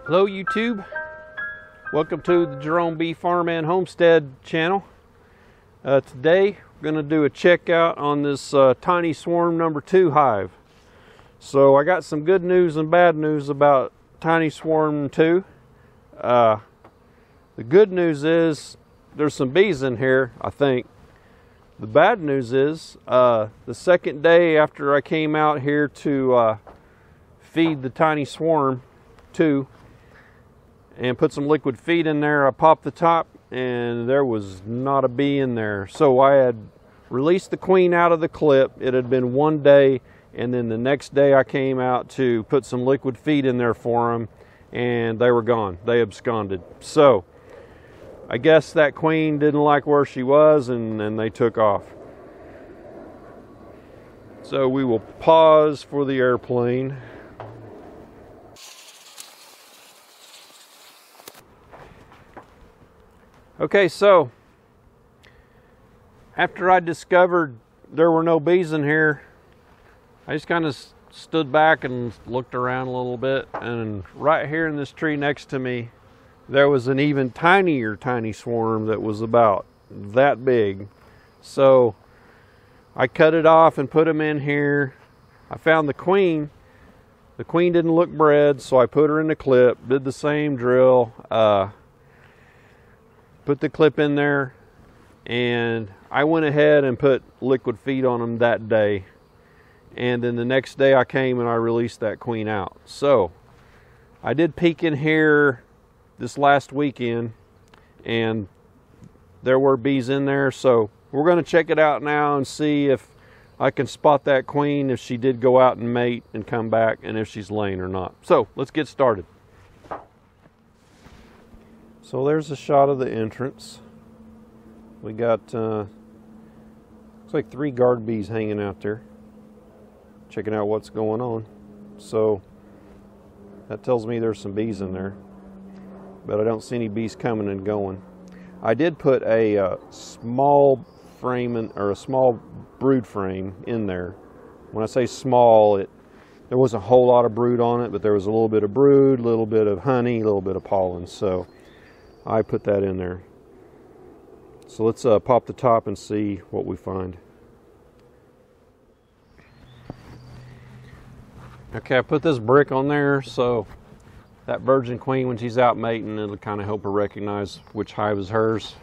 Hello YouTube, welcome to the Jerome B. Farm and Homestead channel. Today we're going to do a checkout on this tiny swarm number 2 hive. So I got some good news and bad news about tiny swarm 2. The good news is there's some bees in here, I think. The bad news is the second day after I came out here to feed the tiny swarm 2 and put some liquid feed in there, I popped the top and there was not a bee in there. So I had released the queen out of the clip. It had been one day, and then the next day I came out to put some liquid feed in there for them and they were gone. They absconded. So I guess that queen didn't like where she was and they took off. So we will pause for the airplane. Okay, so after I discovered there were no bees in here, I just kind of stood back and looked around a little bit, and right here in this tree next to me there was an even tinier tiny swarm that was about that big. So I cut it off and put them in here. I found the queen. The queen didn't look bred, so I put her in the clip, did the same drill, put the clip in there, and I went ahead and put liquid feed on them that day. And then the next day I came and I released that queen out. So I did peek in here this last weekend and there were bees in there. So we're going to check it out now and see if I can spot that queen, if she did go out and mate and come back, and if she's laying or not. So let's get started. So there's a shot of the entrance. We got, looks like 3 guard bees hanging out there, checking out what's going on. So that tells me there's some bees in there, but I don't see any bees coming and going. I did put a small frame or a small brood frame in there. When I say small, there wasn't a whole lot of brood on it, but there was a little bit of brood, a little bit of honey, a little bit of pollen. So I put that in there. So let's pop the top and see what we find. Okay, I put this brick on there so that virgin queen, when she's out mating, it'll kind of help her recognize which hive is hers,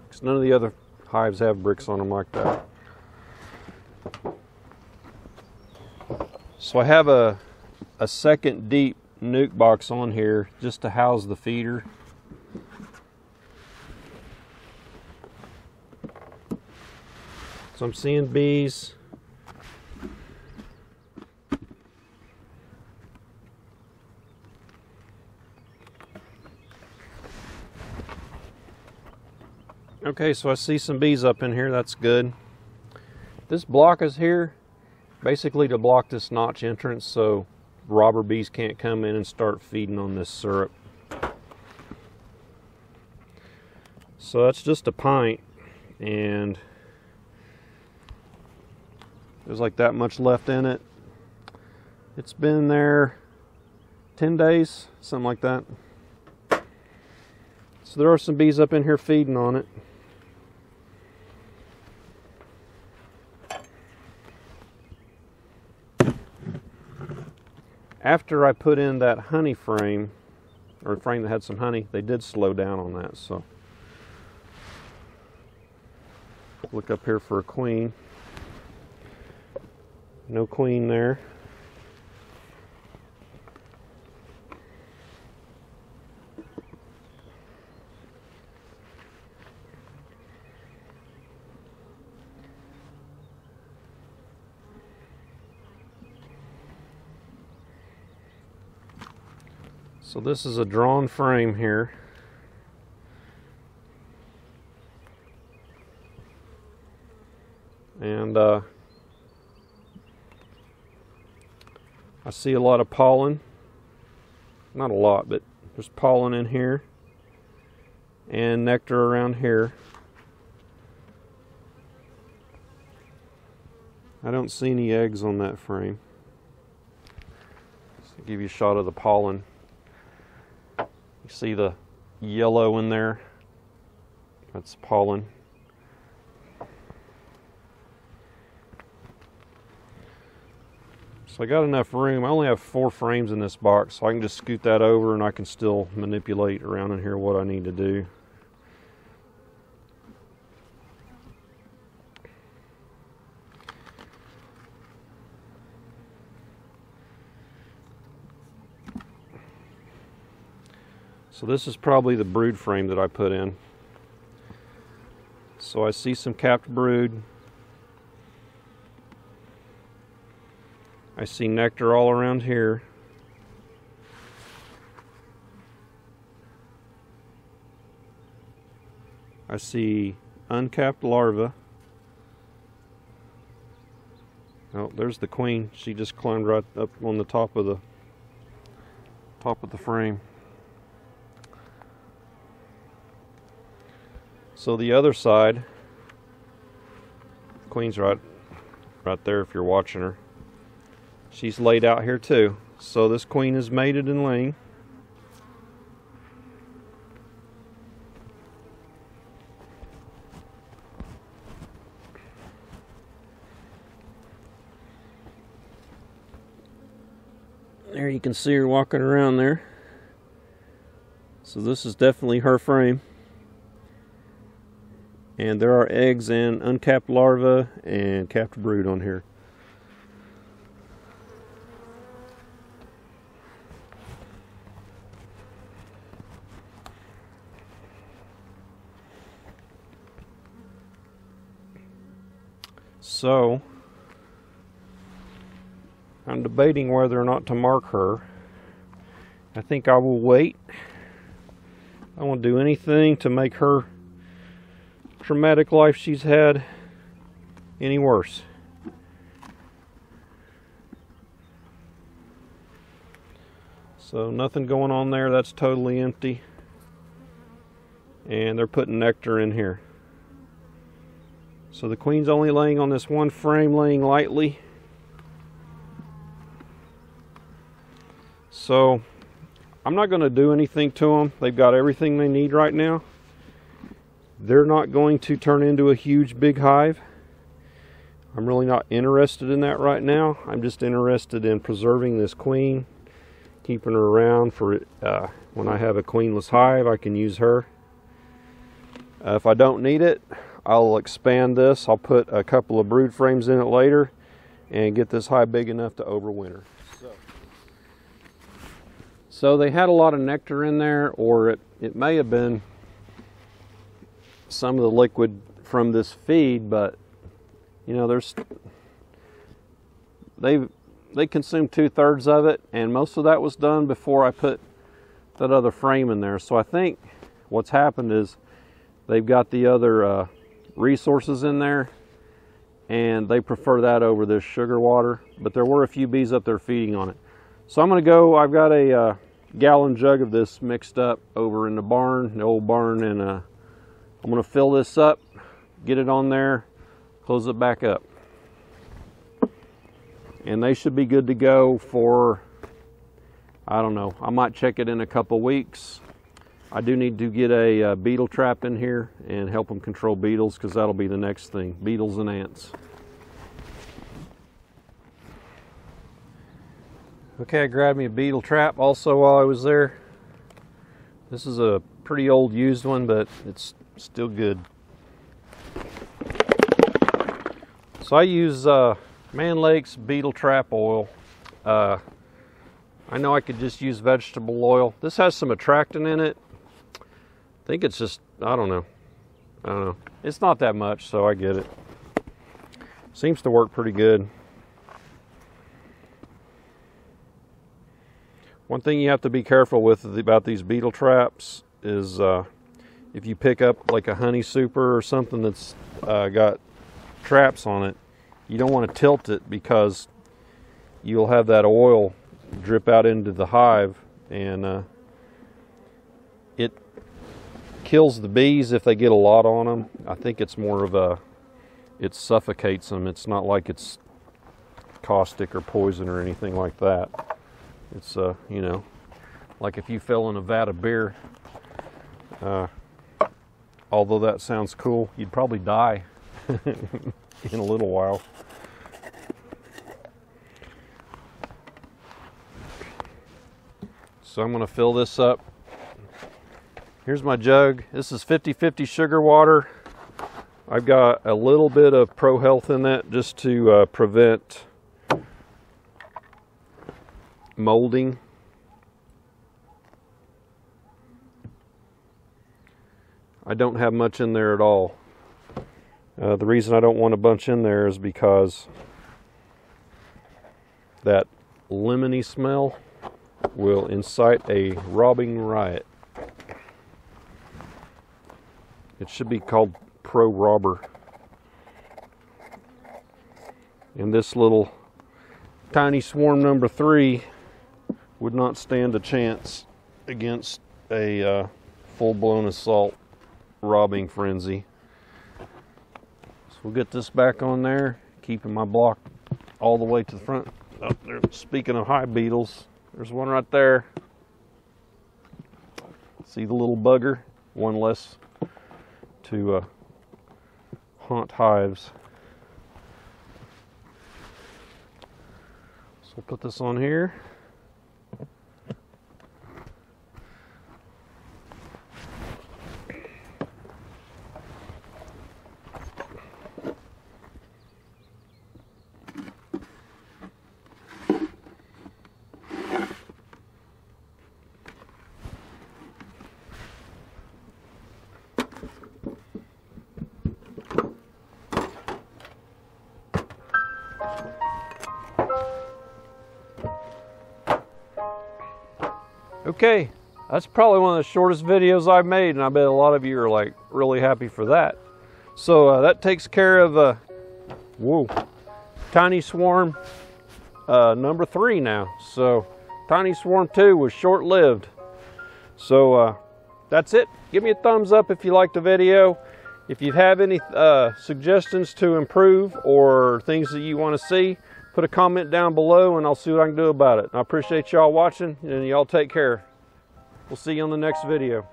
because none of the other hives have bricks on them like that. So I have a second deep nuke box on here just to house the feeder. So I'm seeing bees. Okay, so I see some bees up in here. That's good. This block is here basically to block this notch entrance so robber bees can't come in and start feeding on this syrup. So that's just a pint, and there's like that much left in it. It's been there 10 days, something like that. So there are some bees up in here feeding on it. After I put in that honey frame, or a frame that had some honey, they did slow down on that. So look up here for a queen. No queen there. So this is a drawn frame here. And I see a lot of pollen. Not a lot, but there's pollen in here and nectar around here. I don't see any eggs on that frame. Just to give you a shot of the pollen. see the yellow in there. That's pollen. So I got enough room. I only have 4 frames in this box, so I can just scoot that over and I can still manipulate around in here what I need to do. So this is probably the brood frame that I put in. So I see some capped brood. I see nectar all around here. I see uncapped larvae. Oh, there's the queen. She just climbed right up on the top of the frame. So the other side, queen's right there if you're watching her. She's laid out here too. So this queen is mated and laying. There you can see her walking around there. So this is definitely her frame. And there are eggs and uncapped larvae and capped brood on here. So I'm debating whether or not to mark her. I think I will wait. I won't do anything to make her traumatic life she's had any worse. So nothing going on there. That's totally empty. And they're putting nectar in here. So the queen's only laying on this one frame, laying lightly. So I'm not going to do anything to them. They've got everything they need right now. They're not going to turn into a huge big hive. I'm really not interested in that right now. I'm just interested in preserving this queen, keeping her around for when I have a queenless hive. I can use her. If I don't need it, I'll expand this. I'll put a couple of brood frames in it later and get this hive big enough to overwinter. So they had a lot of nectar in there, or it may have been some of the liquid from this feed, but you know, they consumed 2/3 of it, and most of that was done before I put that other frame in there. So I think what's happened is they've got the other resources in there, and they prefer that over this sugar water. But there were a few bees up there feeding on it. So I'm going to go, I've got a gallon jug of this mixed up over in the barn, the old barn, and I'm going to fill this up, get it on there, close it back up. And they should be good to go for, I don't know, I might check it in a couple weeks. I do need to get a beetle trap in here and help them control beetles, because that'll be the next thing, beetles and ants. Okay, I grabbed me a beetle trap also while I was there. This is a pretty old used one, but it's still good. So I use Man Lake's beetle trap oil. I know I could just use vegetable oil. This has some attractant in it. I think it's just, I don't know. It's not that much, so I get it. Seems to work pretty good. One thing you have to be careful with about these beetle traps is if you pick up like a honey super or something that's got traps on it, you don't want to tilt it, because you'll have that oil drip out into the hive, and it kills the bees if they get a lot on them. I think it's more of it suffocates them. It's not like it's caustic or poison or anything like that. It's you know, like if you fell in a vat of beer. Although that sounds cool, you'd probably die in a little while. So I'm going to fill this up. Here's my jug. This is 50-50 sugar water. I've got a little bit of Pro Health in that just to prevent molding. I don't have much in there at all. The reason I don't want a bunch in there is because that lemony smell will incite a robbing riot. It should be called Pro Robber. And this little tiny swarm number 3 would not stand a chance against a full-blown assault robbing frenzy. So we'll get this back on there, keeping my block all the way to the front. Oh, there, speaking of hive beetles, there's one right there. See the little bugger? One less to haunt hives. So we'll put this on here. Okay, that's probably one of the shortest videos I've made, and I bet a lot of you are like really happy for that. So that takes care of whoa, tiny swarm number 3 now. So tiny swarm 2 was short-lived. So that's it. Give me a thumbs up if you liked the video. If you have any suggestions to improve or things that you want to see, put a comment down below and I'll see what I can do about it. I appreciate y'all watching, and y'all take care. We'll see you on the next video.